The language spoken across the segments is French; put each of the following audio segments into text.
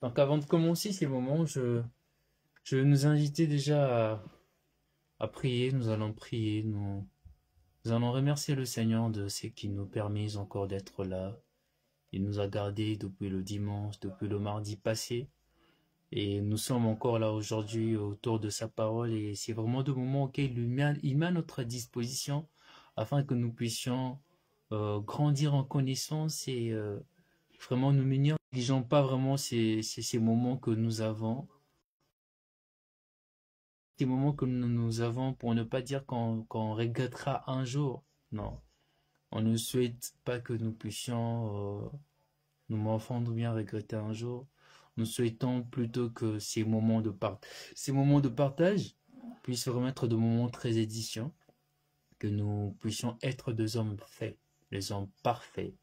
Donc avant de commencer ces moments, je vais nous inviter déjà à prier. Nous allons prier. Nous allons remercier le Seigneur de ce qui nous permet encore d'être là. Il nous a gardés depuis le dimanche, depuis le mardi passé. Et nous sommes encore là aujourd'hui autour de sa parole. Et c'est vraiment de moments auxquels il met à notre disposition afin que nous puissions grandir en connaissance et vraiment nous munir. Ne négligeons pas vraiment ces moments que nous avons. Des moments que nous avons pour ne pas dire qu'on regrettera un jour. Non, on ne souhaite pas que nous puissions, nous morfondre ou bien regretter un jour. Nous souhaitons plutôt que ces moments de partage puissent se remettre de moments très édifiants, que nous puissions être des hommes faits, des hommes parfaits.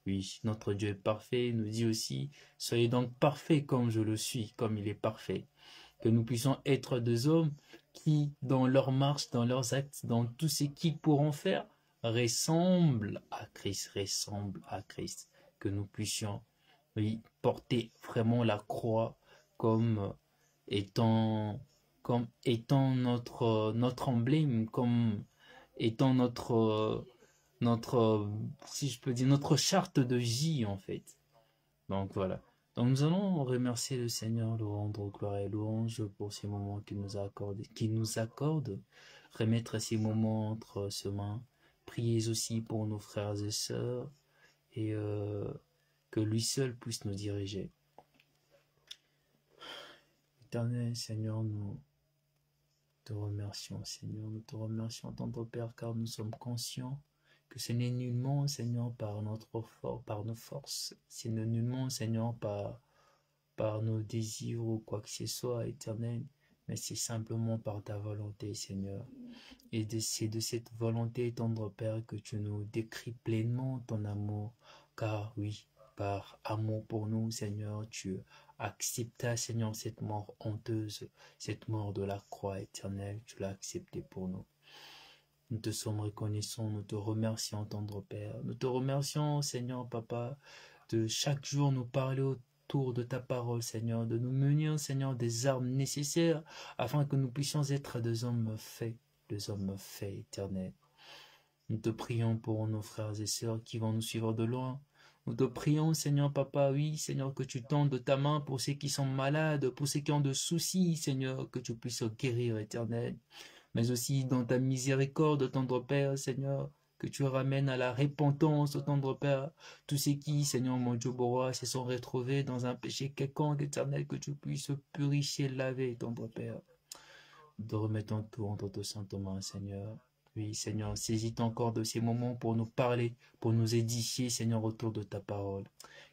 Oui, notre Dieu est parfait. Il nous dit aussi, soyez donc parfaits comme je le suis, comme il est parfait. Que nous puissions être des hommes qui, dans leur marche, dans leurs actes, dans tout ce qu'ils pourront faire, ressemblent à Christ, ressemblent à Christ. Que nous puissions, oui, porter vraiment la croix comme étant, comme étant notre emblème, comme étant si je peux dire, notre charte de vie, en fait. Donc voilà. Donc nous allons remercier le Seigneur, le rendre gloire et louange pour ces moments qu'il nous accorde, remettre ces moments entre ses mains, prier aussi pour nos frères et sœurs, et que lui seul puisse nous diriger. Éternel Seigneur, nous te remercions, Seigneur, nous te remercions, tendre Père, car nous sommes conscients que ce n'est nullement, Seigneur, par nos forces, ce n'est nullement, Seigneur, par nos désirs ou quoi que ce soit, Éternel, mais c'est simplement par ta volonté, Seigneur. Et c'est de cette volonté, tendre Père, que tu nous décris pleinement ton amour, car oui, par amour pour nous, Seigneur, tu acceptas, Seigneur, cette mort honteuse, cette mort de la croix éternelle, tu l'as acceptée pour nous. Nous te sommes reconnaissants, nous te remercions, tendre Père. Nous te remercions, Seigneur, Papa, de chaque jour nous parler autour de ta parole, Seigneur, de nous munir, Seigneur, des armes nécessaires afin que nous puissions être des hommes faits, éternels. Nous te prions pour nos frères et sœurs qui vont nous suivre de loin. Nous te prions, Seigneur Papa, oui, Seigneur, que tu tendes ta main pour ceux qui sont malades, pour ceux qui ont de soucis, Seigneur, que tu puisses guérir, Éternel. Mais aussi dans ta miséricorde, tendre Père, Seigneur, que tu ramènes à la repentance, tendre Père, tous ceux qui, Seigneur mon Dieu, se sont retrouvés dans un péché quelconque, Éternel, que tu puisses purifier, laver, tendre Père. Nous te remettons tout entre tes saintes mains, Seigneur. Oui, Seigneur, saisis encore de ces moments pour nous parler, pour nous édifier, Seigneur, autour de ta parole.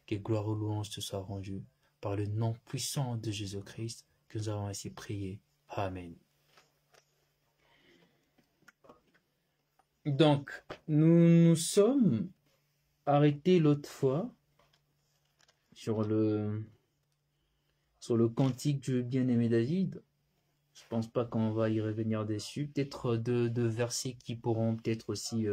Que gloire ou louange te soit rendue par le nom puissant de Jésus-Christ que nous avons ainsi prié. Amen. Donc, nous nous sommes arrêtés l'autre fois sur le cantique du bien-aimé David. Je pense pas qu'on va y revenir dessus. Peut-être deux versets qui pourront peut-être aussi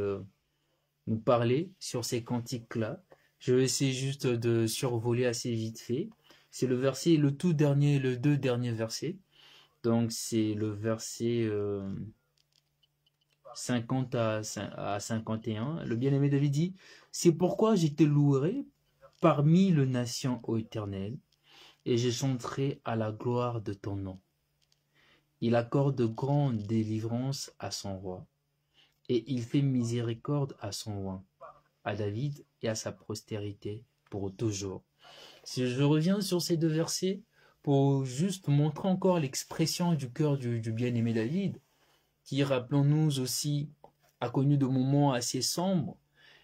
nous parler sur ces cantiques-là. Je vais essayer juste de survoler assez vite fait. C'est le verset, le deux derniers versets. Donc c'est le verset 50 à 51. Le bien-aimé David dit, « C'est pourquoi je te louerai parmi les nations, ô Éternel, et je chanterai à la gloire de ton nom. Il accorde de grandes délivrances à son roi, et il fait miséricorde à son roi, à David et à sa postérité pour toujours. » Si je reviens sur ces deux versets, pour juste montrer encore l'expression du cœur du bien-aimé David, qui, rappelons-nous aussi, a connu de moments assez sombres,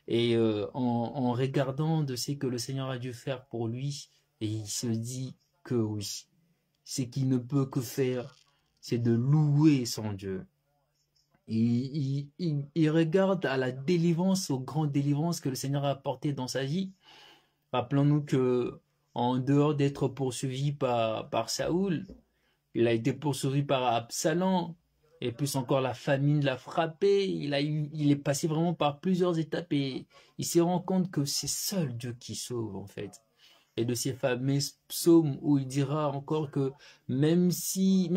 et en regardant de ce que le Seigneur a dû faire pour lui, et il se dit que oui, ce qu'il ne peut que faire, c'est de louer son Dieu. Il regarde à la délivrance, aux grandes délivrances que le Seigneur a apportées dans sa vie. Rappelons-nous que, en dehors d'être poursuivi par Saoul, il a été poursuivi par Absalom, et plus encore la famine l'a frappé. Il est passé vraiment par plusieurs étapes et il se rend compte que c'est seul Dieu qui sauve en fait. et de ces fameux psaumes où il dira encore que même si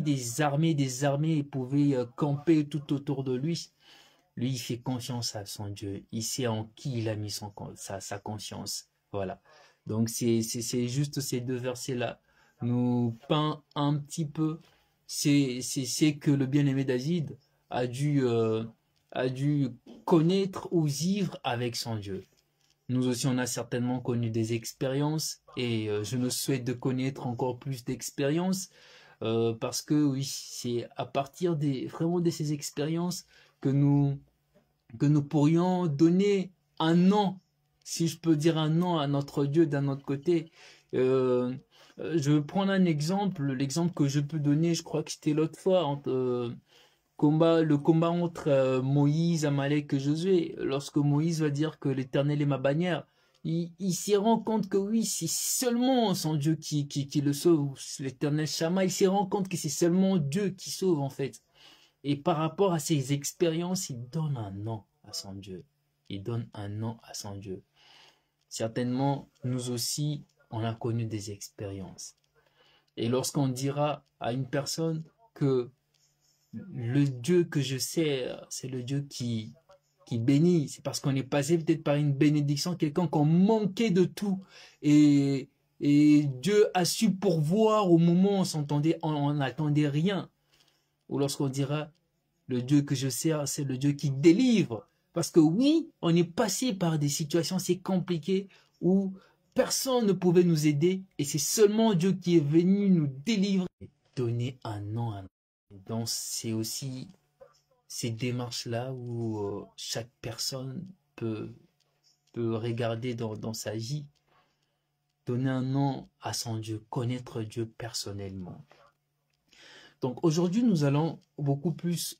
des armées pouvaient camper tout autour de lui, lui, il fait confiance à son Dieu. Il sait en qui il a mis sa conscience. Voilà. Donc, c'est juste ces deux versets-là nous peint un petit peu. C'est que le bien-aimé David a dû connaître ou vivre avec son Dieu. Nous aussi, on a certainement connu des expériences et je nous souhaite de connaître encore plus d'expériences parce que oui, c'est à partir vraiment de ces expériences que nous pourrions donner un nom, si je peux dire un nom à notre Dieu d'un autre côté. Je vais prendre un exemple, l'exemple que je peux donner, je crois que c'était l'autre fois, le combat entre Moïse, Amalek et Josué. Lorsque Moïse va dire que l'Éternel est ma bannière, il s'y rend compte que oui, c'est seulement son Dieu qui le sauve, l'Éternel Shama, il s'y rend compte que c'est seulement Dieu qui sauve en fait. Et par rapport à ses expériences, il donne un nom à son Dieu. Il donne un nom à son Dieu. Certainement, nous aussi, on a connu des expériences. Et lorsqu'on dira à une personne que le Dieu que je sers, c'est le Dieu qui bénit, c'est parce qu'on est passé peut-être par une bénédiction, quelqu'un qu'on manquait de tout. Et Dieu a su pourvoir au moment où on n'attendait rien. Ou lorsqu'on dira, le Dieu que je sers, c'est le Dieu qui délivre. Parce que oui, on est passé par des situations assez compliquées où personne ne pouvait nous aider et c'est seulement Dieu qui est venu nous délivrer. Donner un nom à nous. Donc c'est aussi ces démarches-là où chaque personne peut regarder dans sa vie, donner un nom à son Dieu, connaître Dieu personnellement. Donc aujourd'hui, nous allons beaucoup plus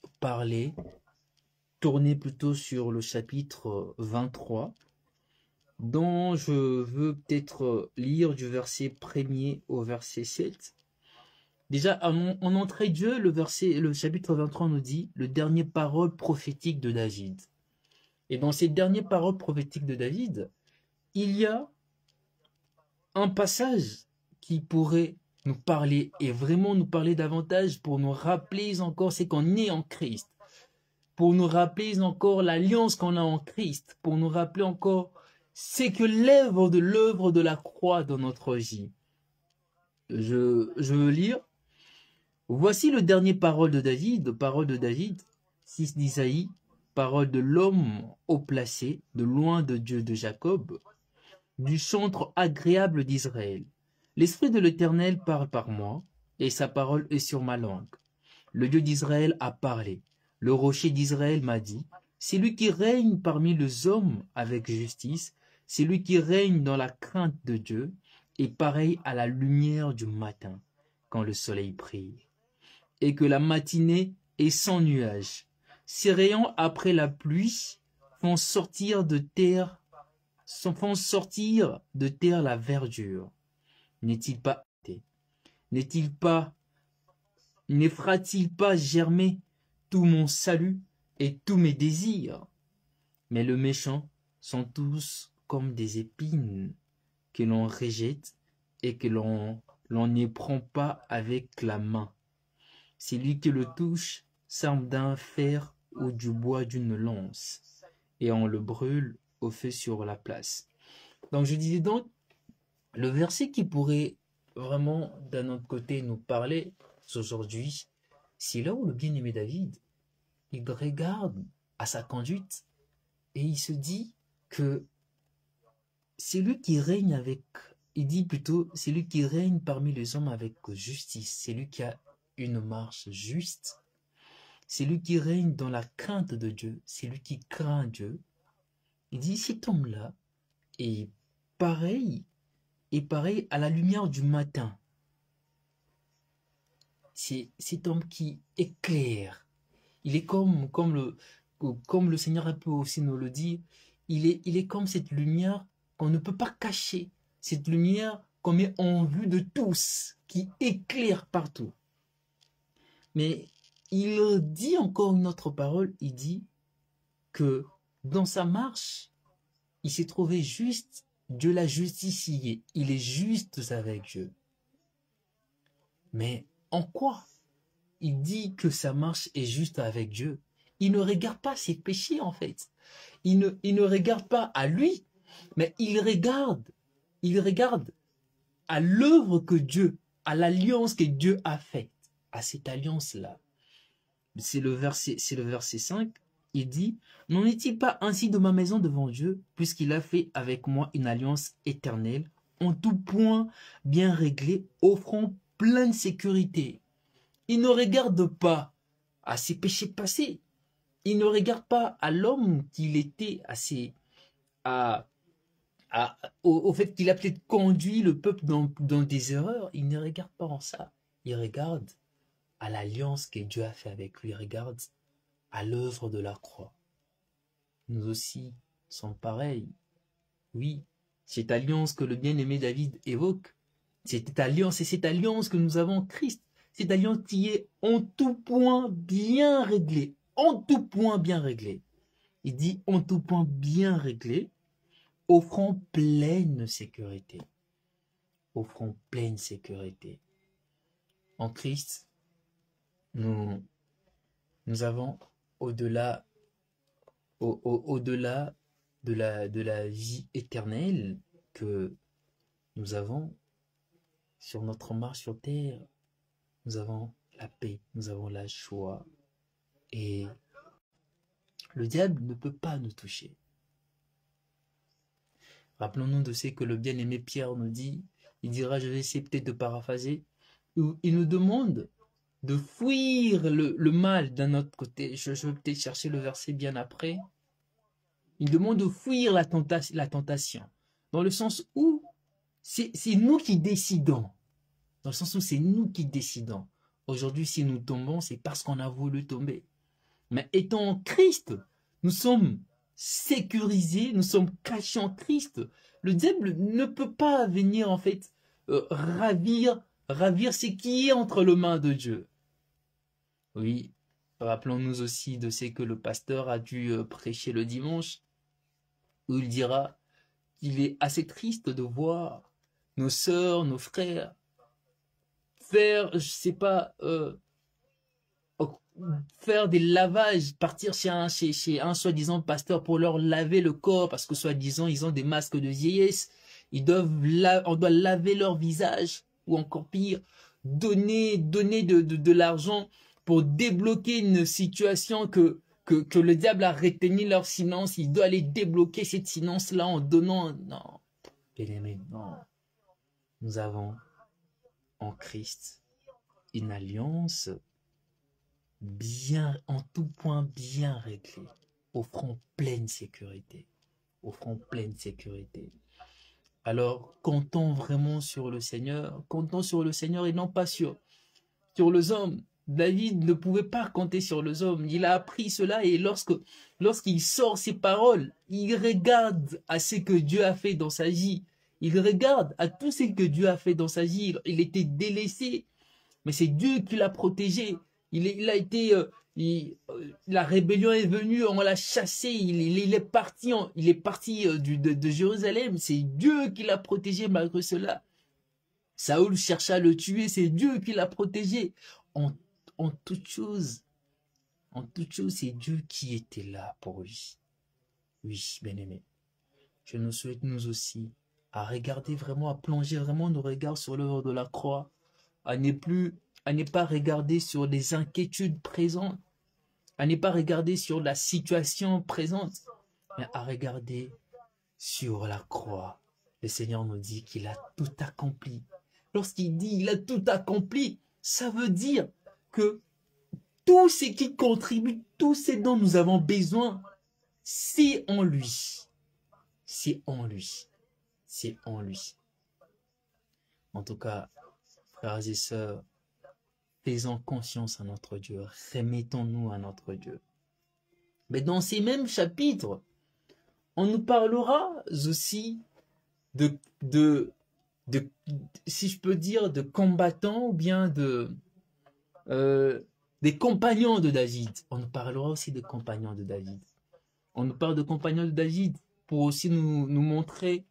tourner plutôt sur le chapitre 23, dont je veux peut-être lire du verset 1er au verset 7. Déjà, en entrée de jeu, le chapitre 23 nous dit « Le dernier parole prophétique de David ». Et dans ces dernières paroles prophétiques de David, il y a un passage qui pourrait nous parler et vraiment nous parler davantage pour nous rappeler encore ce qu'on est en Christ, pour nous rappeler encore l'alliance qu'on a en Christ, pour nous rappeler encore ce que l'œuvre de la croix dans notre vie. Je veux lire. Voici le dernier parole de David, 6 d'Isaïe, parole de l'homme haut placé, de loin de Dieu de Jacob, du chantre agréable d'Israël. L'Esprit de l'Éternel parle par moi, et sa parole est sur ma langue. Le Dieu d'Israël a parlé. Le rocher d'Israël m'a dit, c'est lui qui règne parmi les hommes avec justice, c'est lui qui règne dans la crainte de Dieu, et pareil à la lumière du matin, quand le soleil brille. Et que la matinée est sans nuage. Ses rayons après la pluie font sortir de terre la verdure. N'est-il pas ne fera-t-il pas germer tout mon salut et tous mes désirs? Mais les méchants sont tous comme des épines que l'on rejette et que l'on n'éprend pas avec la main. Celui qui le touche s'arme d'un fer ou du bois d'une lance, et on le brûle au feu sur la place. Donc je disais donc, le verset qui pourrait vraiment d'un autre côté nous parler aujourd'hui, c'est là où le bien-aimé David, il regarde à sa conduite et il se dit que c'est lui qui règne c'est lui qui règne parmi les hommes avec justice, c'est lui qui a une marche juste, c'est lui qui règne dans la crainte de Dieu, c'est lui qui craint Dieu. Il dit, cet homme-là est pareil à la lumière du matin. C'est cet homme qui éclaire. Il est comme le Seigneur peut aussi nous le dire, il est comme cette lumière qu'on ne peut pas cacher, cette lumière qu'on met en vue de tous, qui éclaire partout. Mais il dit encore une autre parole, il dit que dans sa marche, il s'est trouvé juste Dieu l'a justifié. Il est juste avec Dieu. Mais en quoi il dit que sa marche est juste avec Dieu? Il ne regarde pas ses péchés en fait. Il ne regarde pas à lui, mais il regarde à l'œuvre que Dieu, à l'alliance que Dieu a faite, à cette alliance-là. C'est le verset 5, il dit, « N'en est-il pas ainsi de ma maison devant Dieu, puisqu'il a fait avec moi une alliance éternelle, en tout point bien réglée, offrant pleine sécurité. » Il ne regarde pas à ses péchés passés. Il ne regarde pas à l'homme qu'il était, au fait qu'il a peut-être conduit le peuple dans des erreurs. Il ne regarde pas en ça. Il regarde à l'alliance que Dieu a fait avec lui. Il regarde à l'œuvre de la croix. Nous aussi sommes pareils. Oui, cette alliance que le bien-aimé David évoque, c'est cette alliance que nous avons en Christ. Cette alliance qui est en tout point bien réglée. En tout point bien réglée. Il dit en tout point bien réglé, offrant pleine sécurité. Offrant pleine sécurité. En Christ, nous avons au-delà de la vie éternelle que nous avons sur notre marche sur terre, nous avons la paix, nous avons la joie. Et le diable ne peut pas nous toucher. Rappelons-nous de ce que le bien-aimé Pierre nous dit. Il dira, je vais essayer peut-être de paraphraser, où il nous demande de fuir le mal d'un autre côté. Je vais peut-être chercher le verset bien après. Il demande de fuir la tentation. Dans le sens où c'est nous qui décidons. Dans le sens où c'est nous qui décidons. Aujourd'hui, si nous tombons, c'est parce qu'on a voulu tomber. Mais étant en Christ, nous sommes sécurisés, nous sommes cachés en Christ. Le diable ne peut pas venir en fait ravir ce qui est entre les mains de Dieu. Oui, rappelons-nous aussi de ce que le pasteur a dû prêcher le dimanche, où il dira qu'il est assez triste de voir nos sœurs, nos frères faire, je sais pas, faire des lavages, partir chez un soi-disant pasteur pour leur laver le corps, parce que soi-disant ils ont des masques de vieillesse, on doit laver leur visage, ou encore pire, donner de l'argent pour débloquer une situation que le diable a retenu leur silence. Il doit aller débloquer cette silence-là en donnant. Non, bien-aimé, non. Nous avons en Christ une alliance bien, en tout point bien réglée, offrant pleine sécurité. Offrant pleine sécurité. Alors, comptons vraiment sur le Seigneur. Comptons sur le Seigneur et non pas sur les hommes. David ne pouvait pas compter sur les hommes. Il a appris cela et lorsqu'il sort ses paroles, il regarde à ce que Dieu a fait dans sa vie. Il regarde à tout ce que Dieu a fait dans sa vie. Il était délaissé, mais c'est Dieu qui l'a protégé. La rébellion est venue, on l'a chassé, il est parti de Jérusalem. C'est Dieu qui l'a protégé malgré cela. Saoul chercha à le tuer, c'est Dieu qui l'a protégé. En toute chose, c'est Dieu qui était là pour lui. Oui, bien-aimé. Je nous souhaite, nous aussi, à regarder vraiment, à plonger vraiment nos regards sur l'œuvre de la croix, à ne pas regarder sur les inquiétudes présentes, à ne pas regarder sur la situation présente, mais à regarder sur la croix. Le Seigneur nous dit qu'il a tout accompli. Lorsqu'il dit il a tout accompli, ça veut dire que tout ce qui contribue, tout ce dont nous avons besoin, c'est en lui. C'est en lui. C'est en lui. En tout cas, frères et sœurs, faisons confiance à notre Dieu. Remettons-nous à notre Dieu. Mais dans ces mêmes chapitres, on nous parlera aussi si je peux dire, de combattants ou bien des compagnons de David. On nous parlera aussi de compagnons de David. On nous parle de compagnons de David pour aussi nous montrer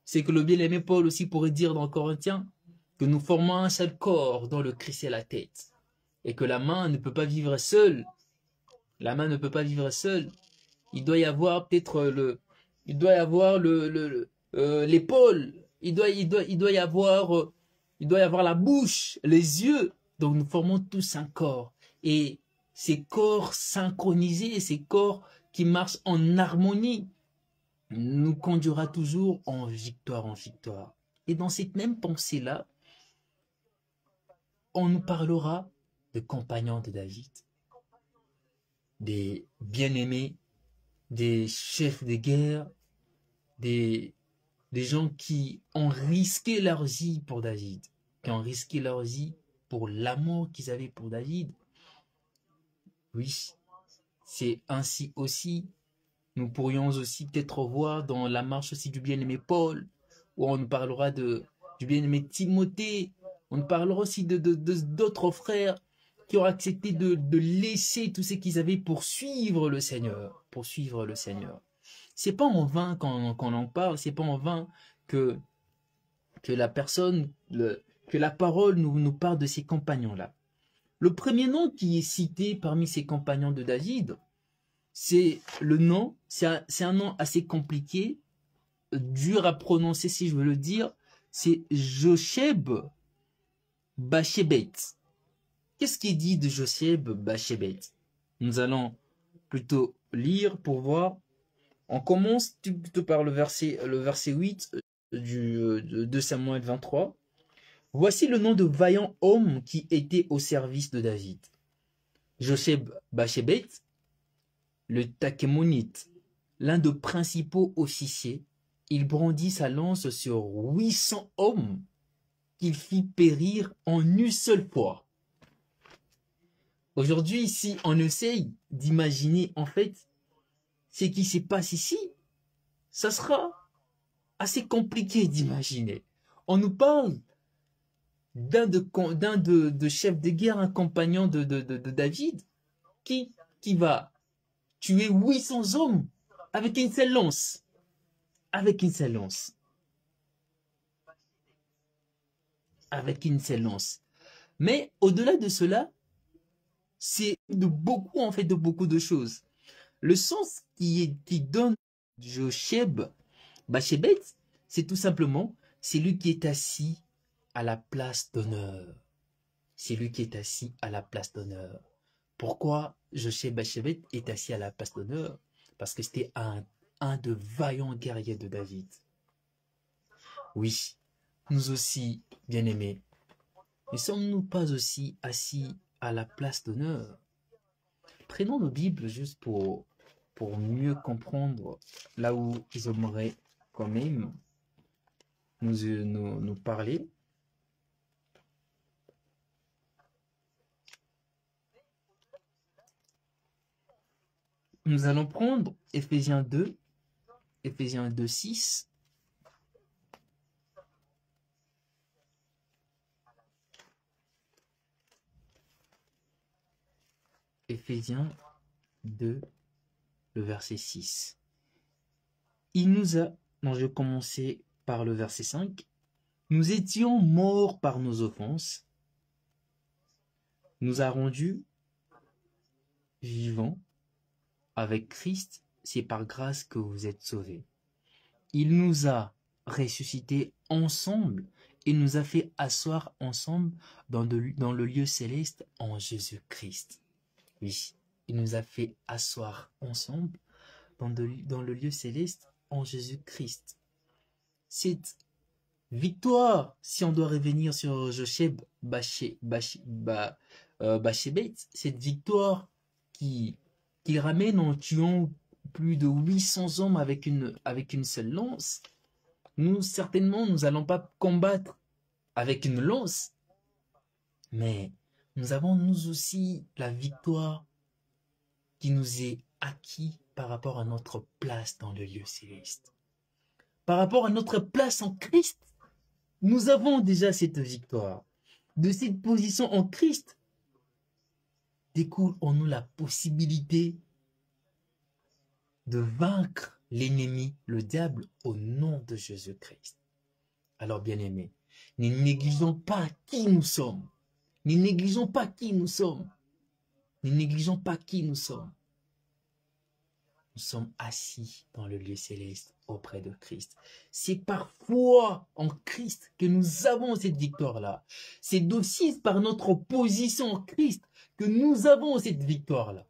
C'est que le bien-aimé Paul aussi pourrait dire dans Corinthiens que nous formons un seul corps dont le Christ est la tête. Et que la main ne peut pas vivre seule. La main ne peut pas vivre seule. Il doit y avoir peut-être il doit y avoir l'épaule. Il doit y avoir, il doit y avoir la bouche, les yeux. Donc nous formons tous un corps. Et ces corps synchronisés, ces corps qui marchent en harmonie, nous conduira toujours en victoire en victoire. Et dans cette même pensée-là, on nous parlera de compagnons de David, des bien-aimés, des chefs de guerre, des gens qui ont risqué leur vie pour David, qui ont risqué leur vie pour l'amour qu'ils avaient pour David. Oui, c'est ainsi aussi. Nous pourrions aussi peut-être voir dans la marche aussi du bien-aimé Paul, où on nous parlera du bien-aimé Timothée. On nous parlera aussi d'autres frères qui ont accepté de laisser tout ce qu'ils avaient pour suivre le Seigneur. Pour suivre le Seigneur. C'est pas en vain qu'on en parle, c'est pas en vain que la personne, que la parole nous parle de ces compagnons-là. Le premier nom qui est cité parmi ces compagnons de David, c'est le nom, c'est un nom assez compliqué, dur à prononcer si je veux le dire, c'est Josheb Bashébet. Qu'est-ce qui est dit de Josheb Bashébet? Nous allons plutôt lire pour voir. On commence plutôt par le verset 8 de Samuel 23. Voici le nom de vaillant homme qui était au service de David. Josheb Bashébet, le Takémonite, l'un des principaux officiers, il brandit sa lance sur 800 hommes qu'il fit périr en une seule fois. Aujourd'hui, si on essaye d'imaginer en fait ce qui se passe ici, ça sera assez compliqué d'imaginer. On nous parle d'un de chef de guerre, un compagnon de David, qui va tuer 800 hommes avec une seule lance. Avec une seule lance. Avec une seule lance. Mais au-delà de cela, c'est de beaucoup de choses. Le sens qui donne Josheb Bashébet, c'est tout simplement, c'est lui qui est assis à la place d'honneur. C'est lui qui est assis à la place d'honneur. Pourquoi Josheb Bashébet est assis à la place d'honneur? Parce que c'était un de vaillants guerriers de David. Oui, nous aussi, bien-aimés, ne sommes-nous pas aussi assis à la place d'honneur? Prenons nos Bibles juste pour mieux comprendre là où j'aimerais quand même nous parler. Nous allons prendre Éphésiens 2, 6. Éphésiens 2, le verset 6. Il nous a, je vais commencer par le verset 5. Nous étions morts par nos offenses, nous a rendus vivants avec Christ, c'est par grâce que vous êtes sauvés. Il nous a ressuscités ensemble et nous a fait asseoir ensemble dans le lieu céleste en Jésus-Christ. Oui, il nous a fait asseoir ensemble dans le lieu céleste en Jésus-Christ. Cette victoire, si on doit revenir sur Josheb Bashébet, cette victoire qui ramène en tuant plus de 800 hommes avec une seule lance, certainement, nous n'allons pas combattre avec une lance, mais nous avons nous aussi la victoire qui nous est acquise par rapport à notre place dans le lieu céleste. Par rapport à notre place en Christ, nous avons déjà cette victoire. De cette position en Christ, découle en nous la possibilité de vaincre l'ennemi, le diable, au nom de Jésus-Christ. Alors, bien-aimés, ne négligeons pas qui nous sommes. Ne négligeons pas qui nous sommes. Ne négligeons pas qui nous sommes. Nous sommes assis dans le lieu céleste auprès de Christ. C'est par foi en Christ que nous avons cette victoire-là. C'est aussi par notre position en Christ que nous avons cette victoire-là.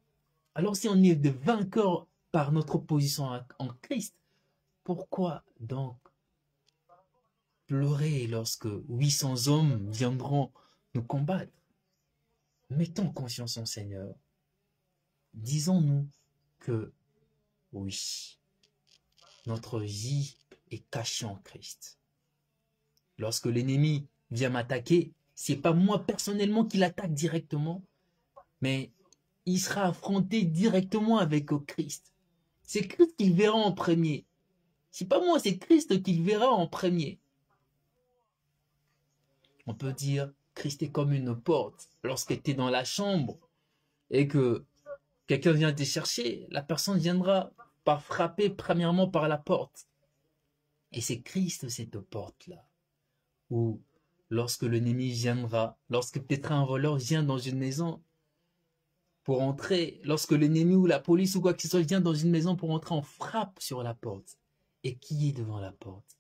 Alors si on est de vainqueurs par notre position en Christ, pourquoi donc pleurer lorsque 800 hommes viendront nous combattre? Mettons confiance en Seigneur. Disons-nous que oui, notre vie est cachée en Christ. Lorsque l'ennemi vient m'attaquer, c'est pas moi personnellement qui l'attaque directement, mais il sera affronté directement avec Christ. C'est Christ qu'il verra en premier. C'est pas moi, c'est Christ qu'il verra en premier. On peut dire, Christ est comme une porte. Lorsque tu es dans la chambre et que quelqu'un vient te chercher, la personne viendra par frapper premièrement par la porte. Et c'est Christ, cette porte-là. Ou lorsque l'ennemi viendra, lorsque peut-être un voleur vient dans une maison pour entrer, lorsque l'ennemi ou la police ou quoi que ce soit vient dans une maison pour entrer, on frappe sur la porte. Et qui est devant la porte?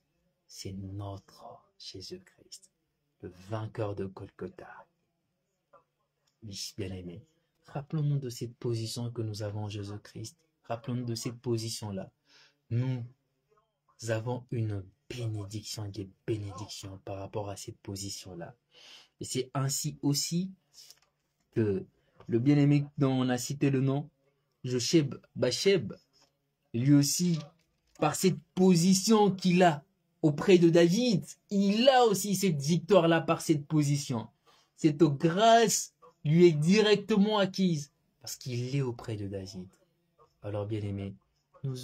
C'est notre Jésus-Christ, le vainqueur de Golgotha. Oui, bien-aimés, rappelons-nous de cette position que nous avons en Jésus-Christ. Rappelons-nous de cette position-là. Nous avons une bénédiction, des bénédictions par rapport à cette position-là. Et c'est ainsi aussi que le bien-aimé dont on a cité le nom, Josheb Basheb, lui aussi, par cette position qu'il a auprès de David, il a aussi cette victoire-là par cette position. Cette grâce lui est directement acquise parce qu'il est auprès de David. Alors, bien-aimés, nous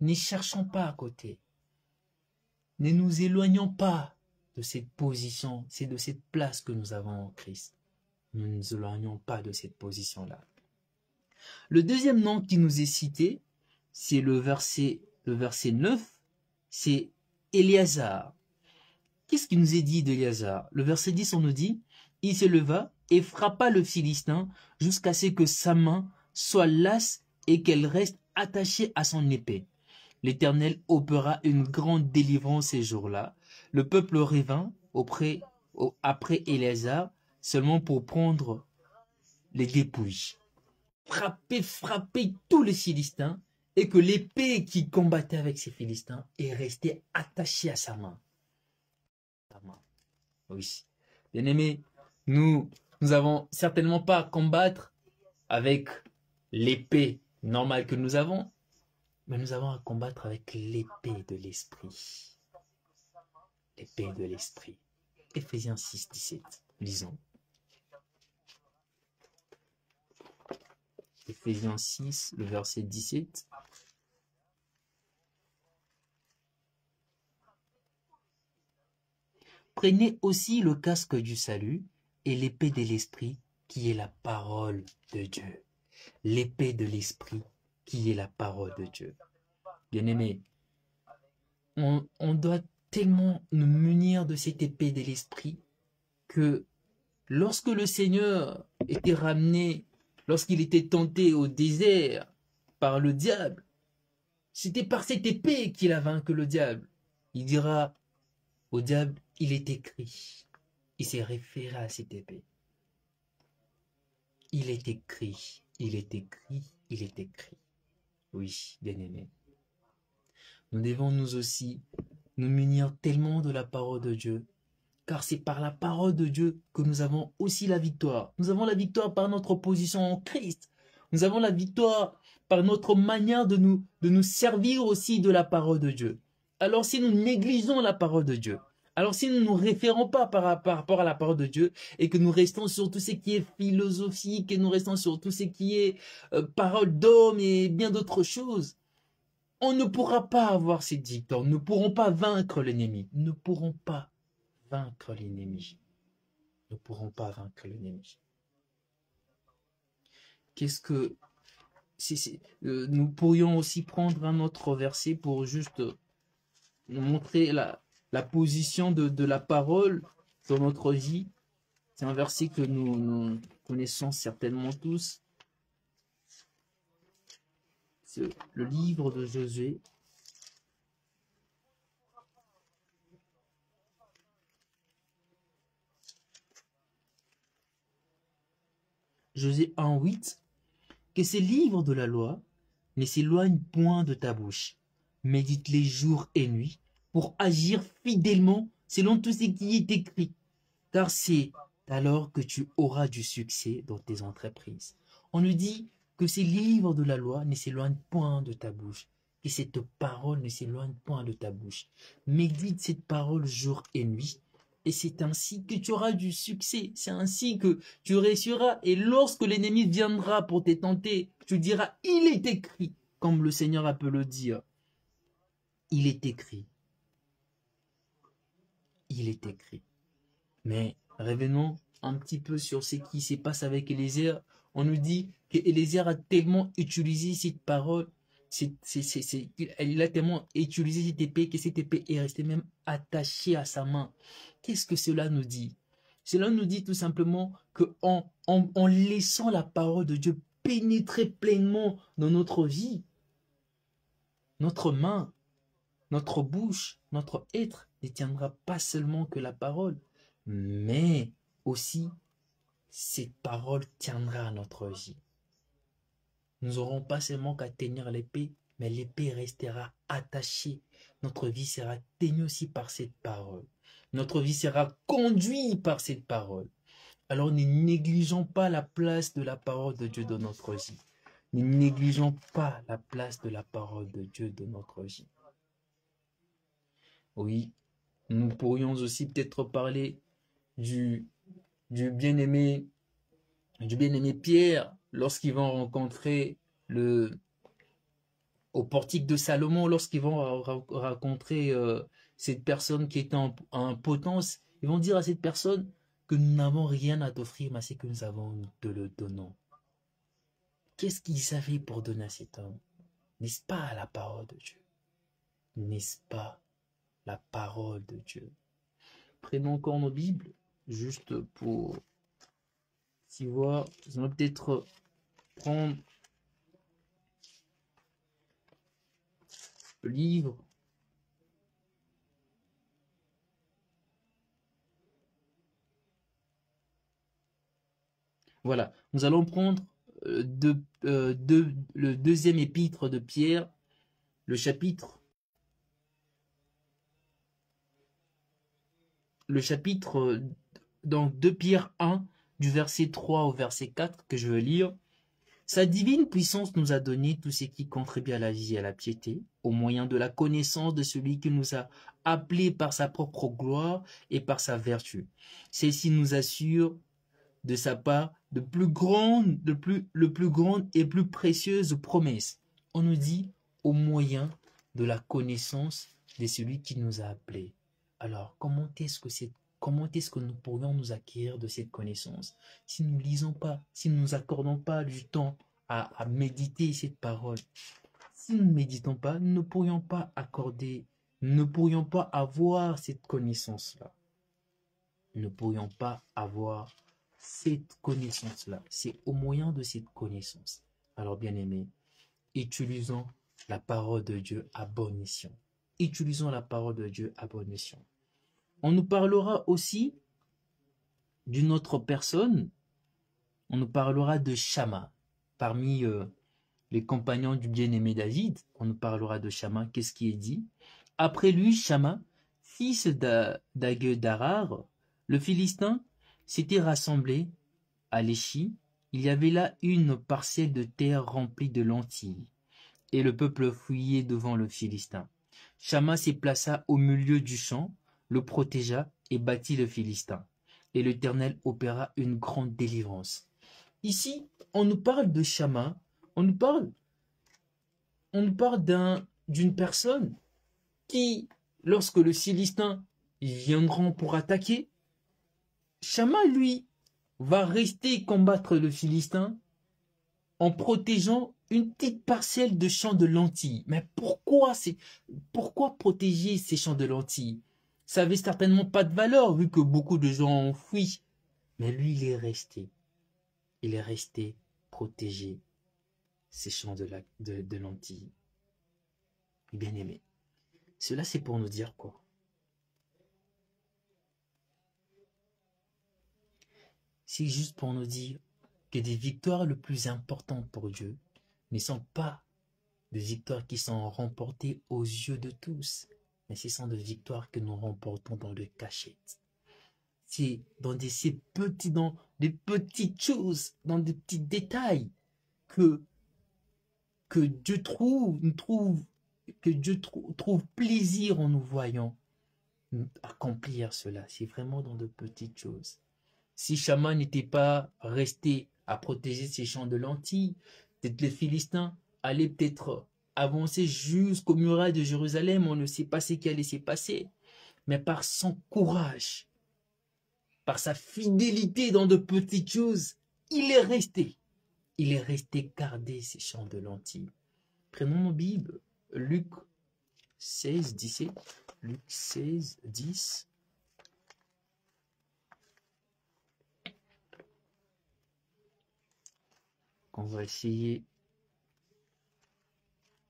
n'y cherchons pas à côté. Ne nous éloignons pas de cette position, c'est de cette place que nous avons en Christ. Ne nous éloignons pas de cette position-là. Le deuxième nom qui nous est cité, c'est le verset 9, c'est Éléazar. Qu'est-ce qui nous est dit d'Éléazar? Le verset 10, on nous dit, il se leva et frappa le Philistin jusqu'à ce que sa main soit lasse et qu'elle reste attachée à son épée. L'Éternel opéra une grande délivrance ces jours-là. Le peuple revint après Éléazar seulement pour prendre les dépouilles. Frapper tous les Philistins et que l'épée qui combattait avec ces Philistins est restée attachée à sa main. Oui. Bien-aimés, nous avons certainement pas à combattre avec l'épée normale que nous avons, mais nous avons à combattre avec l'épée de l'esprit. L'épée de l'esprit. Éphésiens 6, 17. Lisons. Éphésiens 6, le verset 17. Prenez aussi le casque du salut et l'épée de l'esprit qui est la parole de Dieu. L'épée de l'esprit qui est la parole de Dieu. Bien-aimés, on doit tellement nous munir de cette épée de l'esprit que lorsque le Seigneur était ramené, lorsqu'il était tenté au désert par le diable, c'était par cette épée qu'il a vaincu le diable. Il dira au diable, il est écrit. Il s'est référé à cette épée. Il est écrit, il est écrit, il est écrit. Oui, bien-aimés. Nous devons nous aussi nous munir tellement de la parole de Dieu, car c'est par la parole de Dieu que nous avons aussi la victoire. Nous avons la victoire par notre position en Christ. Nous avons la victoire par notre manière de nous servir aussi de la parole de Dieu. Alors si nous négligeons la parole de Dieu, alors si nous ne nous référons pas par rapport à la parole de Dieu et que nous restons sur tout ce qui est philosophique et nous restons sur tout ce qui est parole d'homme et bien d'autres choses, on ne pourra pas avoir cette victoire. Nous ne pourrons pas vaincre l'ennemi. Nous ne pourrons pas vaincre l'ennemi. Nous ne pourrons pas vaincre l'ennemi. Qu'est-ce que nous pourrions aussi prendre un autre verset pour juste nous montrer la position de la parole dans notre vie. C'est un verset que nous connaissons certainement tous. C'est le livre de Josué. Josué 1:8. Que ces livres de la loi ne s'éloignent point de ta bouche. Médite-les jour et nuit pour agir fidèlement selon tout ce qui est écrit. Car c'est alors que tu auras du succès dans tes entreprises. On nous dit que ces livres de la loi ne s'éloignent point de ta bouche. Que cette parole ne s'éloigne point de ta bouche. Médite cette parole jour et nuit. Et c'est ainsi que tu auras du succès. C'est ainsi que tu réussiras. Et lorsque l'ennemi viendra pour te tenter, tu diras, il est écrit, comme le Seigneur a pu le dire. Il est écrit. Il est écrit. Mais revenons un petit peu sur ce qui se passe avec Élézer. On nous dit qu'Élézer a tellement utilisé cette parole, il a tellement utilisé cette épée que cette épée est restée même attachée à sa main. Qu'est-ce que cela nous dit? Cela nous dit tout simplement qu'en laissant la parole de Dieu pénétrer pleinement dans notre vie, notre main, notre bouche, notre être ne tiendra pas seulement que la parole, mais aussi cette parole tiendra à notre vie. Nous n'aurons pas seulement qu'à tenir l'épée, mais l'épée restera attachée. Notre vie sera tenue aussi par cette parole. Notre vie sera conduite par cette parole. Alors ne négligeons pas la place de la parole de Dieu dans notre vie. Ne négligeons pas la place de la parole de Dieu dans notre vie. Oui, nous pourrions aussi peut-être parler du bien-aimé Pierre lorsqu'ils vont rencontrer au portique de Salomon, lorsqu'ils vont rencontrer cette personne qui est en potence. Ils vont dire à cette personne que nous n'avons rien à t'offrir, mais c'est que nous avons, nous te le donnons. Qu'est-ce qu'ils avaient pour donner à cet homme? N'est-ce pas la parole de Dieu? N'est-ce pas la parole de Dieu? Prenons encore nos Bibles, juste pour s'y voir. Nous allons peut-être prendre le livre Voilà, nous allons prendre le deuxième épître de Pierre, le chapitre dans 2 Pierre 1, du verset 3 au verset 4, que je veux lire. Sa divine puissance nous a donné tout ce qui contribue à la vie et à la piété, au moyen de la connaissance de celui qui nous a appelés par sa propre gloire et par sa vertu. Celle-ci nous assure de sa part le plus grand et plus précieuse promesse. On nous dit au moyen de la connaissance de celui qui nous a appelés. Alors, comment est-ce que nous pourrions nous acquérir de cette connaissance si nous ne lisons pas, si nous ne nous accordons pas du temps à méditer cette parole? Si nous ne méditons pas, nous ne pourrions pas avoir cette connaissance-là. Nous ne pourrions pas avoir cette connaissance-là. C'est au moyen de cette connaissance. Alors, bien-aimés, utilisons la parole de Dieu à bonne mission. Utilisons la parole de Dieu à bonne mission. On nous parlera aussi d'une autre personne. On nous parlera de Shamma. Parmi les compagnons du bien-aimé David, on nous parlera de Shamma. Qu'est-ce qui est dit? Après lui, Shamma, fils d'Aguedarar, le Philistin, s'était rassemblé à Léchi. Il y avait là une parcelle de terre remplie de lentilles, et le peuple fuyait devant le Philistin. Shamma se plaça au milieu du champ, le protégea et battit le Philistin. Et l'Éternel opéra une grande délivrance. Ici, on nous parle de Shamma, on nous parle d'une personne qui, lorsque le Philistin viendront pour attaquer, Shamma, lui, va rester combattre le Philistin en protégeant une petite parcelle de champs de lentilles. Mais pourquoi protéger ces champs de lentilles? Ça avait certainement pas de valeur vu que beaucoup de gens ont fui. Mais lui, il est resté. Il est resté protéger ces champs de lentilles. Bien aimé. Cela, c'est pour nous dire quoi? C'est juste pour nous dire que des victoires les plus importantes pour Dieu ne sont pas des victoires qui sont remportées aux yeux de tous, mais ce sont des victoires que nous remportons dans le cachette. C'est dans des petites choses, dans des petits détails que Dieu trouve plaisir en nous voyant accomplir cela. C'est vraiment dans de petites choses. Si Shama n'était pas resté à protéger ses champs de lentilles, peut-être les Philistins allaient peut-être avancer jusqu'aux murailles de Jérusalem. On ne sait pas ce qui allait s'y passer. Mais par son courage, par sa fidélité dans de petites choses, il est resté. Il est resté garder ses champs de lentilles. Prenons nos Bibles. Luc 16, 17. Luc 16, 10. On va essayer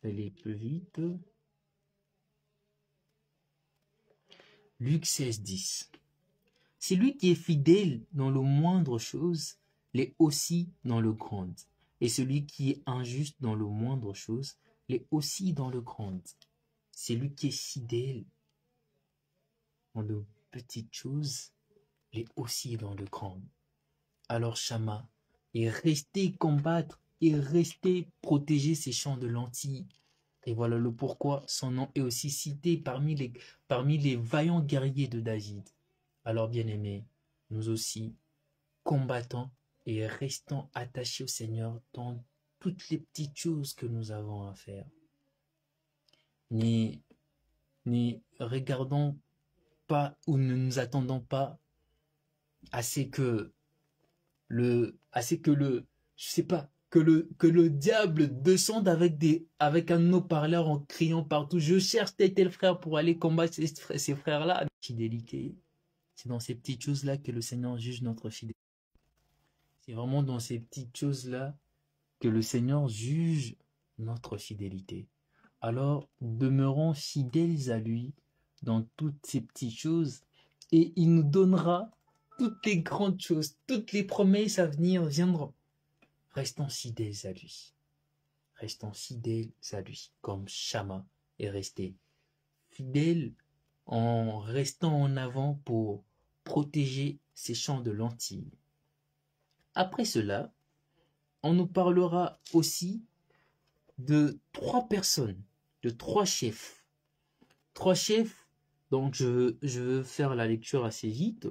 d'aller plus vite. Luc 16, 10. C'est lui qui est fidèle dans le moindre chose, l'est aussi dans le grand. Et celui qui est injuste dans le moindre chose, l'est aussi dans le grand. C'est lui qui est fidèle dans de petites choses, l'est aussi dans le grand. Alors Shama est resté combattre et resté protéger ses champs de lentilles. Et voilà le pourquoi son nom est aussi cité parmi les vaillants guerriers de David. Alors bien-aimés, nous aussi, combattons et restons attachés au Seigneur dans toutes les petites choses que nous avons à faire. Ne regardons pas ou ne nous attendons pas à ce que le diable descende avec un haut-parleur en criant partout. Je cherche tel frère pour aller combattre ces frères-là. Fidélité, c'est dans ces petites choses-là que le Seigneur juge notre fidélité. C'est vraiment dans ces petites choses-là que le Seigneur juge notre fidélité. Alors, demeurons fidèles à lui dans toutes ces petites choses et il nous donnera toutes les grandes choses, toutes les promesses à venir viendront. Restons fidèles à lui. Restons fidèles à lui, comme Shama est resté fidèle en restant en avant pour protéger ses champs de lentilles. Après cela, on nous parlera aussi de 3 personnes, de 3 chefs. 3 chefs, donc je veux faire la lecture assez vite.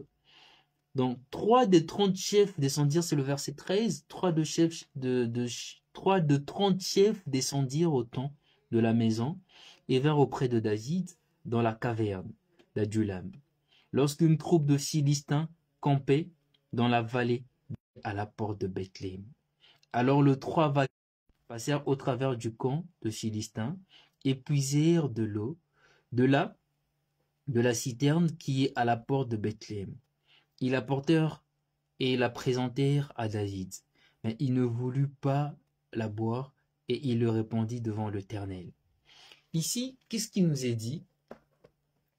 Donc 3 des 30 chefs descendirent, c'est le verset 13, 3 de 30 chefs descendirent au temps de la maison et vinrent auprès de David dans la caverne d'Adulam. Lorsqu'une troupe de Philistins campait dans la vallée à la porte de Bethléem. Alors les 3 vaillants passèrent au travers du camp de Philistins et puisèrent de l'eau de la citerne qui est à la porte de Bethléem. Ils la portèrent et la présentèrent à David. Mais il ne voulut pas la boire et il le répandit devant l'Éternel. Ici, qu'est-ce qui nous est dit?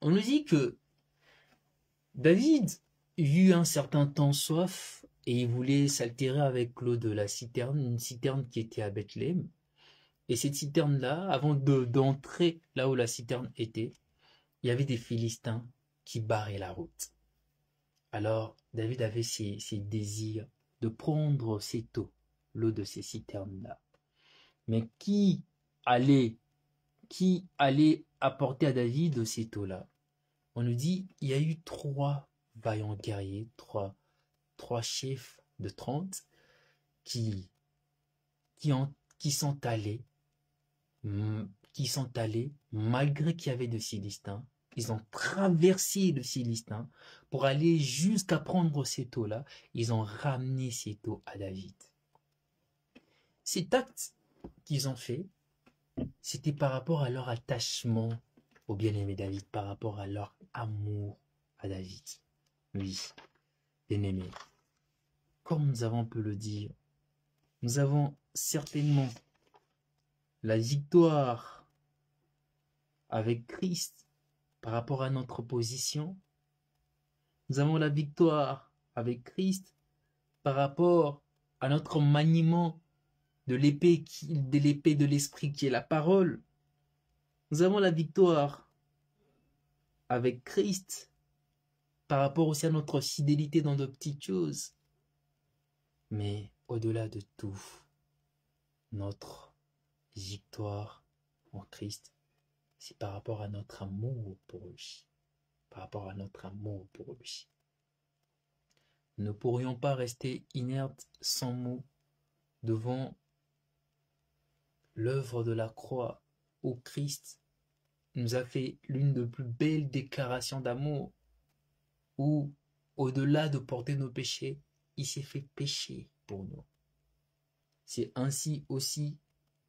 On nous dit que David eut un certain temps soif et il voulait s'altérer avec l'eau de la citerne, une citerne qui était à Bethléem. Et cette citerne-là, avant d'entrer là où la citerne était, il y avait des Philistins qui barraient la route. Alors, David avait ses désirs de prendre cette eau, l'eau de ces citernes-là. Mais qui allait apporter à David cette eau-là? On nous dit, il y a eu 3 vaillants guerriers, 3 chefs de 30 qui sont allés malgré qu'il y avait de Philistins. Ils ont traversé le Philistin pour aller jusqu'à prendre cette eau-là. Ils ont ramené cette eau à David. Cet acte qu'ils ont fait, c'était par rapport à leur attachement au bien-aimé David, par rapport à leur amour à David. Oui, bien-aimé, comme nous avons pu le dire, nous avons certainement la victoire avec Christ par rapport à notre position. Nous avons la victoire avec Christ par rapport à notre maniement de l'épée de l'esprit qui est la parole. Nous avons la victoire avec Christ par rapport aussi à notre fidélité dans de petites choses. Mais au-delà de tout, notre victoire en Christ, c'est par rapport à notre amour pour lui. Par rapport à notre amour pour lui. Nous ne pourrions pas rester inertes sans mots devant l'œuvre de la croix où Christ nous a fait l'une des plus belles déclarations d'amour, où, au-delà de porter nos péchés, il s'est fait pécher pour nous. C'est ainsi aussi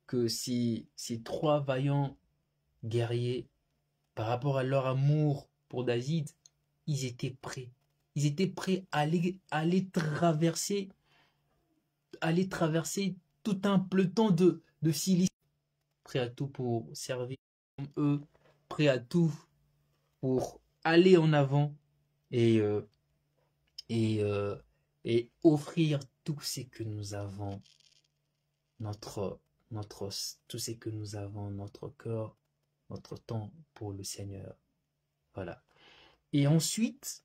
que ces trois vaillants guerriers, par rapport à leur amour pour David, ils étaient prêts. Ils étaient prêts à aller traverser tout un peloton de Philistins, prêts à tout pour servir comme eux, prêts à tout pour aller en avant et, et, euh, et offrir tout ce que nous avons, tout ce que nous avons, notre cœur, notre temps pour le Seigneur. Voilà. Et ensuite,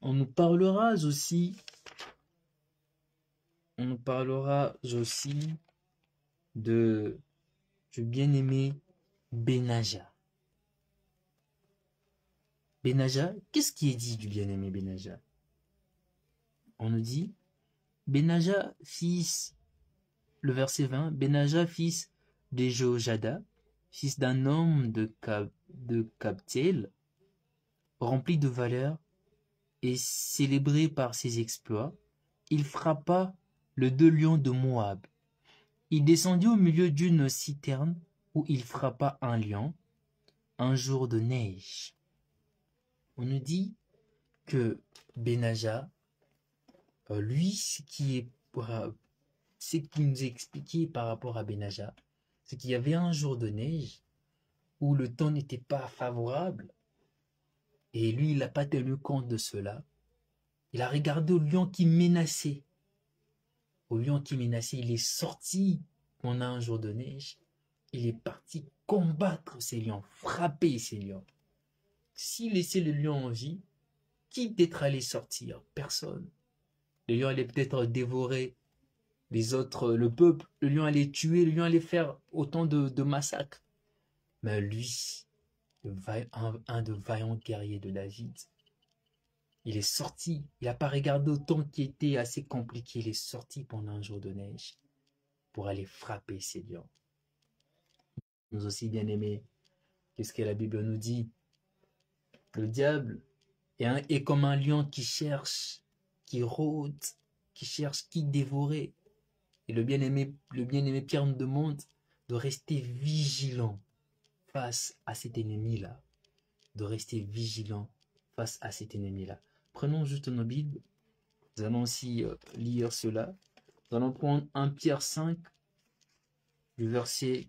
on nous parlera aussi du bien-aimé Benaja. Benaja, qu'est-ce qui est dit du bien-aimé Benaja? On nous dit, Benaja, fils, le verset 20, Benaja, fils de Jehojada, fils d'un homme de Kabthéel, rempli de valeur et célébré par ses exploits, il frappa le deux lions de Moab. Il descendit au milieu d'une citerne où il frappa un lion un jour de neige. On nous dit que Benaja, lui, ce qui nous est expliqué par rapport à Benaja, c'est qu'il y avait un jour de neige où le temps n'était pas favorable et lui, il n'a pas tenu compte de cela. Il a regardé au lion qui menaçait. Au lion qui menaçait, il est sorti pendant un jour de neige. Il est parti combattre ces lions, frapper ces lions. S'il laissait le lion en vie, qui peut-être allait sortir? Personne. Le lion allait peut-être dévorer les autres, le peuple. Le lion allait tuer, le lion allait faire autant de massacres. Mais lui, un de vaillants guerriers de David, il est sorti. Il n'a pas regardé au temps qui était assez compliqué. Il est sorti pendant un jour de neige pour aller frapper ces lions. Nous aussi, bien aimés, qu'est-ce que la Bible nous dit? Le diable est comme un lion qui cherche, qui rôde, qui cherche qui dévorer. Et le bien-aimé Pierre nous demande de rester vigilant face à cet ennemi-là. De rester vigilant face à cet ennemi-là. Prenons juste nos Bibles. Nous allons aussi lire cela. Nous allons prendre 1 Pierre 5, du verset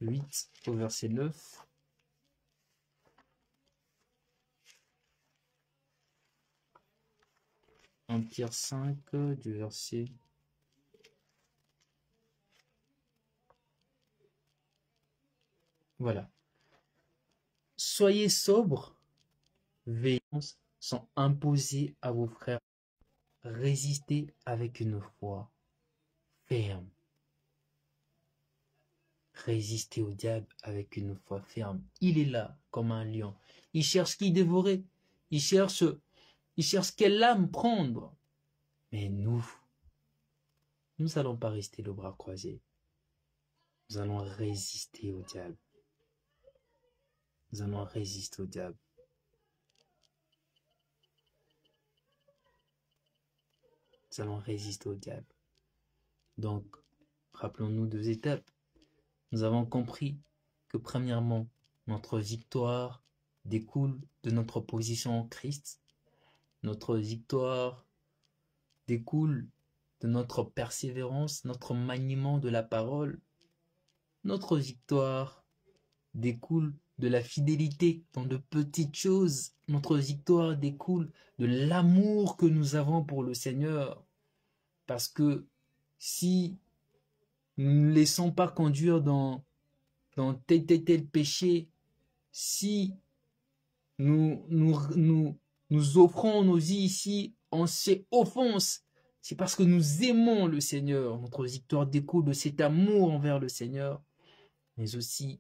8 au verset 9. Pierre 5, du verset... Voilà. Soyez sobres, veillance sont imposées à vos frères. Résistez avec une foi ferme. Résistez au diable avec une foi ferme. Il est là comme un lion. Il cherche qui dévorer. Il cherche quelle âme prendre. Mais nous n'allons pas rester le bras croisé. Nous allons résister au diable. Nous allons résister au diable. Nous allons résister au diable. Donc, Rappelons-nous 2 étapes. Nous avons compris que premièrement, notre victoire découle de notre position en Christ. Notre victoire découle de notre persévérance, notre maniement de la parole. Notre victoire découle de la fidélité dans de petites choses. Notre victoire découle de l'amour que nous avons pour le Seigneur. Parce que si nous ne nous laissons pas conduire dans tel péché, si nous offrons nos vies ici, on s'offense. C'est parce que nous aimons le Seigneur. Notre victoire découle de cet amour envers le Seigneur. Mais aussi,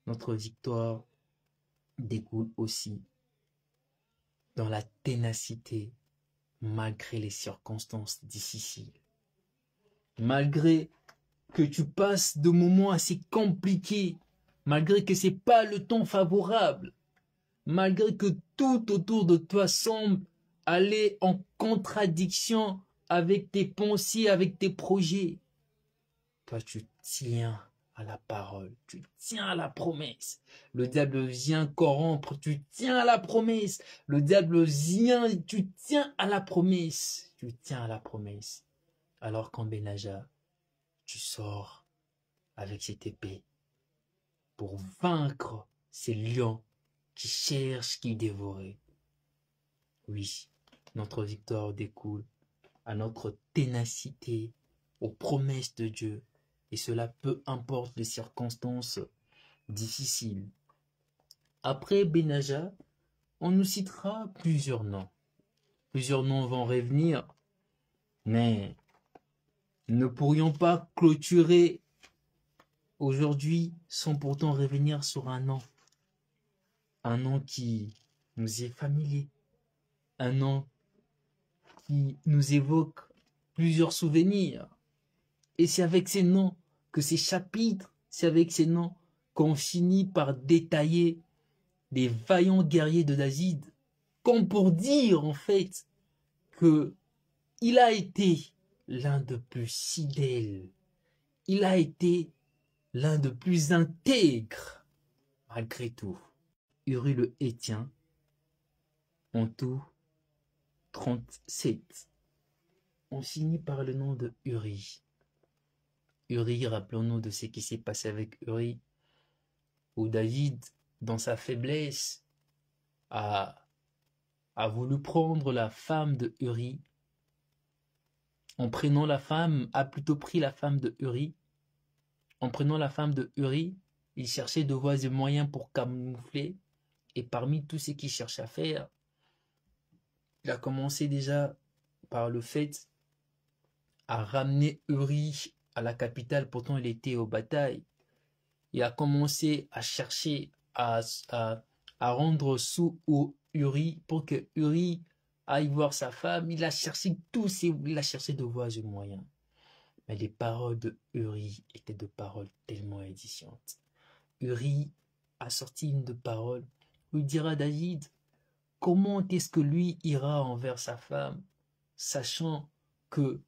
notre victoire découle aussi dans la ténacité, malgré les circonstances difficiles. Malgré que tu passes de moments assez compliqués, malgré que ce n'est pas le temps favorable, malgré que tout autour de toi semble aller en contradiction avec tes pensées, avec tes projets, toi tu tiens à la parole, tu tiens à la promesse. Le diable vient corrompre, tu tiens à la promesse. Le diable vient, tu tiens à la promesse. Tu tiens à la promesse. Alors qu'en Benaja, tu sors avec cette épée pour vaincre ces lions qui cherchent, qui dévorent. Oui, notre victoire découle à notre ténacité, aux promesses de Dieu. Et cela peu importe les circonstances difficiles. Après Benaja, on nous citera plusieurs noms. Plusieurs noms vont revenir, mais ne pourrions pas clôturer aujourd'hui sans pourtant revenir sur un nom. Un nom qui nous est familier. Un nom qui nous évoque plusieurs souvenirs. Et c'est avec ces noms que ces chapitres, c'est avec ces noms qu'on finit par détailler les vaillants guerriers de David, comme pour dire en fait que il a été l'un de plus fidèles, il a été l'un de plus intègre malgré tout. Uri le Héthien, en tout 37. On finit par le nom de Uri. Uri, rappelons-nous de ce qui s'est passé avec Uri, où David, dans sa faiblesse, a voulu prendre la femme de Uri. En prenant la femme, a plutôt pris la femme de Uri. En prenant la femme de Uri, il cherchait de voies et moyens pour camoufler. Et parmi tout ce qu'il cherchait à faire, il a commencé déjà par le fait à ramener Uri à la capitale, pourtant il était aux batailles. Il a commencé à chercher à rendre sous Uri pour que Uri aille voir sa femme. Il a cherché de voies et moyens. Mais les paroles de Uri étaient de paroles tellement édifiantes. Uri a sorti une de paroles où il dira à David, comment est-ce que lui ira envers sa femme, sachant que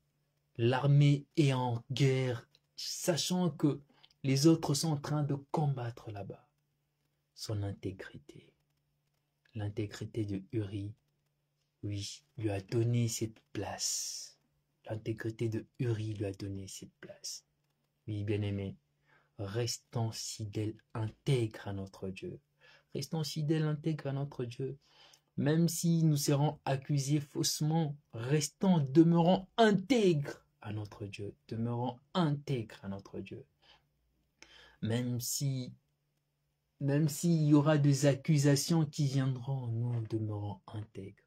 l'armée est en guerre, sachant que les autres sont en train de combattre là-bas. Son intégrité, l'intégrité de Uri, oui, lui a donné cette place. L'intégrité de Uri lui a donné cette place. Oui, bien-aimés, restons fidèles, intègres à notre Dieu. Restons fidèles, intègres à notre Dieu. Même si nous serons accusés faussement, demeurons intègres à notre Dieu. Demeurons intègres à notre Dieu. Même s'il y aura des accusations qui viendront, nous demeurons intègres.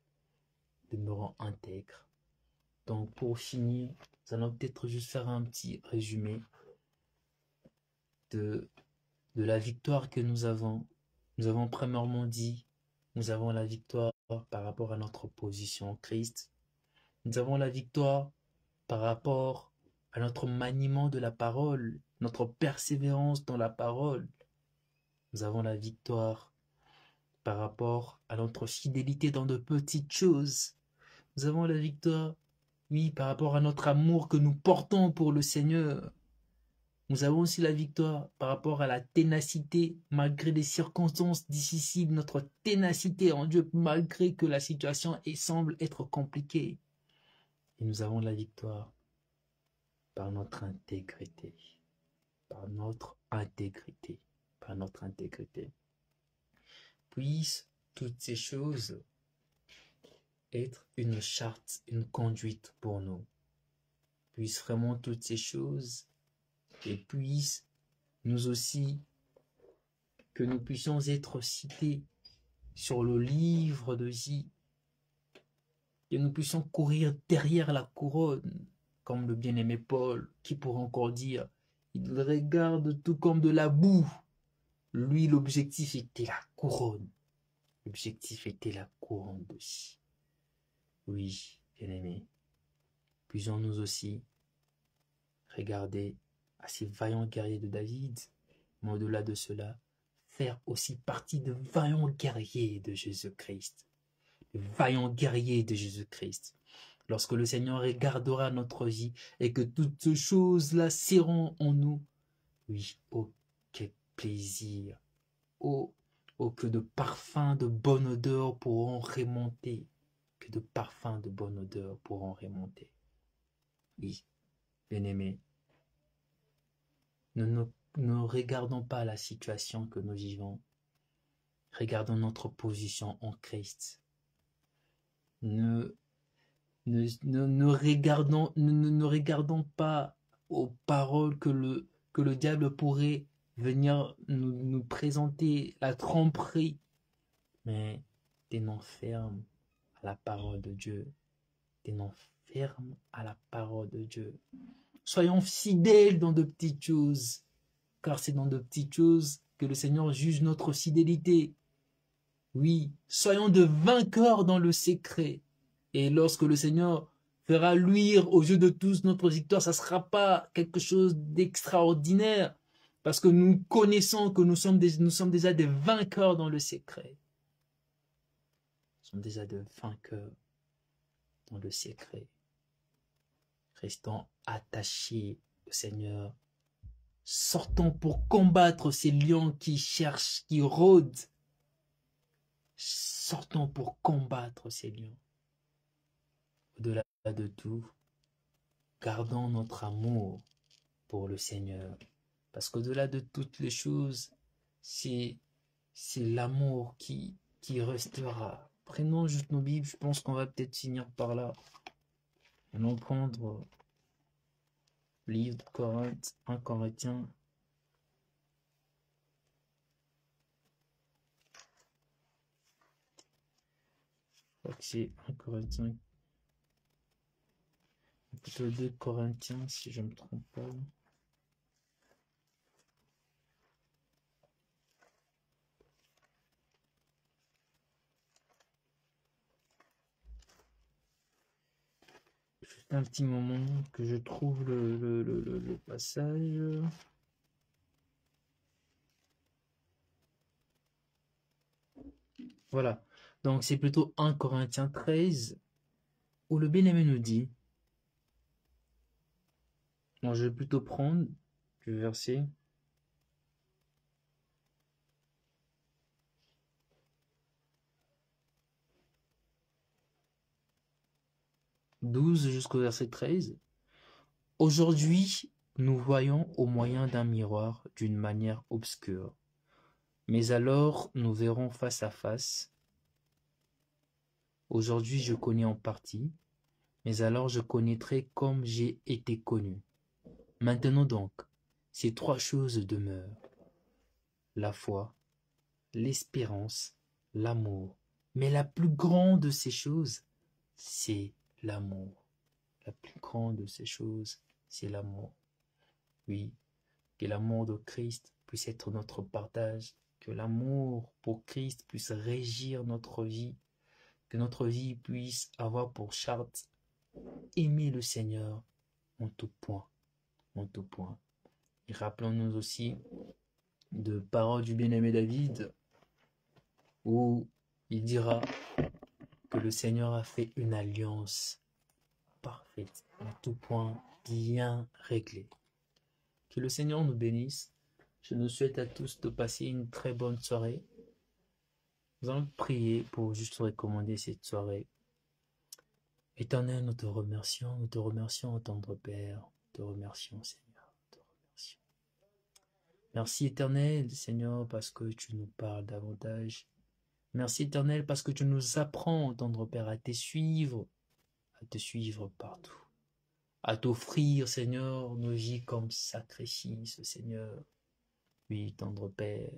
Demeurons intègres. Donc pour finir, nous allons peut-être juste faire un petit résumé de la victoire que nous avons. Nous avons premièrement dit, nous avons la victoire par rapport à notre position en Christ. Nous avons la victoire par rapport à notre maniement de la parole, notre persévérance dans la parole. Nous avons la victoire par rapport à notre fidélité dans de petites choses. Nous avons la victoire, oui, par rapport à notre amour que nous portons pour le Seigneur. Nous avons aussi la victoire par rapport à la ténacité, malgré les circonstances difficiles, notre ténacité en Dieu, malgré que la situation semble être compliquée. Et nous avons la victoire par notre intégrité, par notre intégrité, par notre intégrité. Puissent toutes ces choses être une charte, une conduite pour nous. Puissent vraiment toutes ces choses et puissent nous aussi, que nous puissions être cités sur le livre de vie, que nous puissions courir derrière la couronne, comme le bien-aimé Paul, qui pourrait encore dire, il regarde tout comme de la boue. Lui, l'objectif était la couronne. L'objectif était la couronne de vie. Oui, bien-aimé, puissions-nous aussi regarder à ces vaillants guerriers de David, mais au-delà de cela, faire aussi partie de vaillants guerriers de Jésus-Christ. De vaillants guerriers de Jésus-Christ. Lorsque le Seigneur regardera notre vie et que toutes ces choses-là seront en nous, oui, oh, quel plaisir! Oh, oh, que de parfums de bonne odeur pourront remonter. Que de parfums de bonne odeur pourront remonter. Oui, bien-aimés, ne regardons pas la situation que nous vivons. Regardons notre position en Christ. Ne regardons pas aux paroles que le diable pourrait venir nous présenter, la tromperie, mais tenons ferme à la parole de Dieu. Tenons ferme à la parole de Dieu. Soyons fidèles dans de petites choses, car c'est dans de petites choses que le Seigneur juge notre fidélité. Oui, soyons de vainqueurs dans le secret. Et lorsque le Seigneur fera luire aux yeux de tous notre victoire, ça ne sera pas quelque chose d'extraordinaire, parce que nous connaissons que nous sommes déjà des vainqueurs dans le secret. Nous sommes déjà des vainqueurs dans le secret. Restons attachés au Seigneur. Sortons pour combattre ces lions qui cherchent, qui rôdent. Sortons pour combattre ces lions. Au-delà de tout, gardons notre amour pour le Seigneur. Parce qu'au-delà de toutes les choses, c'est l'amour qui restera. Prenons juste nos Bibles, je pense qu'on va peut-être finir par là. Allons prendre le livre de Corinthe, 1 Corinthiens. Je crois que c'est 1 Corinthiens. Plutôt 2 Corinthiens, si je ne me trompe pas. Juste un petit moment que je trouve le passage. Voilà. Donc c'est plutôt 1 Corinthiens 13 où le bien-aimé nous dit. Bon, je vais plutôt prendre le verset. « 12 jusqu'au verset 13. Aujourd'hui, nous voyons au moyen d'un miroir d'une manière obscure. Mais alors, nous verrons face à face. Aujourd'hui, je connais en partie, mais alors je connaîtrai comme j'ai été connu. Maintenant donc, ces trois choses demeurent. La foi, l'espérance, l'amour. Mais la plus grande de ces choses, c'est l'amour. La plus grande de ces choses, c'est l'amour. Oui, que l'amour de Christ puisse être notre partage, que l'amour pour Christ puisse régir notre vie, que notre vie puisse avoir pour charte aimer le Seigneur en tout point, en tout point. Et rappelons-nous aussi de paroles du bien-aimé David, où il dira que le Seigneur a fait une alliance parfaite, en tout point bien réglée. Que le Seigneur nous bénisse. Je nous souhaite à tous de passer une très bonne soirée. Nous allons prier pour juste recommander cette soirée. Éternel, nous te remercions, tendre Père, nous te remercions, Seigneur, nous te remercions. Merci, Éternel, Seigneur, parce que tu nous parles davantage. Merci, Éternel, parce que tu nous apprends, tendre Père, à te suivre partout, à t'offrir, Seigneur, nos vies comme sacrifice, Seigneur. Oui, tendre Père.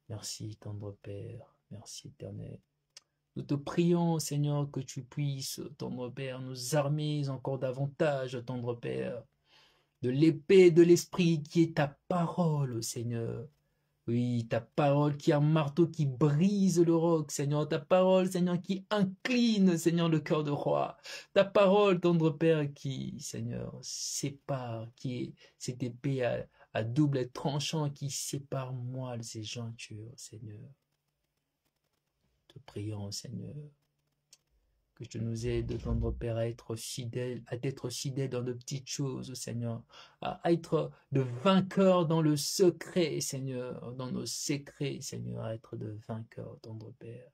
Merci, tendre Père. Merci, Éternel. Nous te prions, Seigneur, que tu puisses, tendre Père, nous armer encore davantage, tendre Père, de l'épée de l'Esprit qui est ta parole, Seigneur. Oui, ta parole qui est un marteau qui brise le roc, Seigneur. Ta parole, Seigneur, qui incline, Seigneur, le cœur de roi. Ta parole, tendre Père, qui, Seigneur, sépare, qui est cette épée à double tranchant qui sépare moi de ces jointures, Seigneur. Te prions, Seigneur, que tu nous aides, tendre Père, à être fidèles dans de petites choses, Seigneur, à être de vainqueurs dans le secret, Seigneur, dans nos secrets, Seigneur, à être de vainqueurs, tendre Père.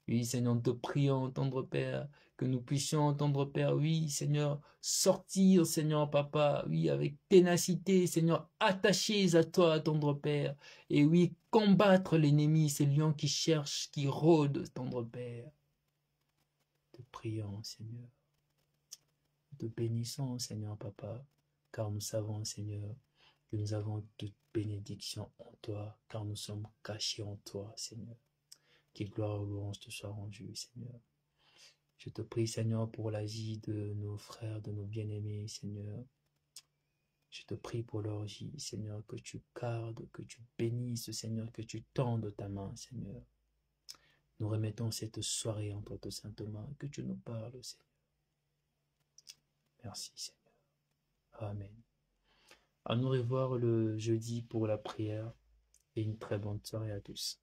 Oui, Seigneur, nous te prions, tendre Père, que nous puissions, tendre Père, oui, Seigneur, sortir, Seigneur, Papa, oui, avec ténacité, Seigneur, attachés à toi, tendre Père, et oui, combattre l'ennemi, ces lions qui cherchent, qui rôdent, tendre Père. Te prions, Seigneur. Nous te bénissons, Seigneur, Papa, car nous savons, Seigneur, que nous avons toute bénédiction en toi, car nous sommes cachés en toi, Seigneur. Que gloire et louange te soient rendues, Seigneur. Je te prie, Seigneur, pour la vie de nos frères, de nos bien-aimés, Seigneur. Je te prie pour leur vie, Seigneur, que tu gardes, que tu bénisses, Seigneur, que tu tendes ta main, Seigneur. Nous remettons cette soirée entre tes saintes mains, que tu nous parles, Seigneur. Merci, Seigneur. Amen. À nous revoir le jeudi pour la prière et une très bonne soirée à tous.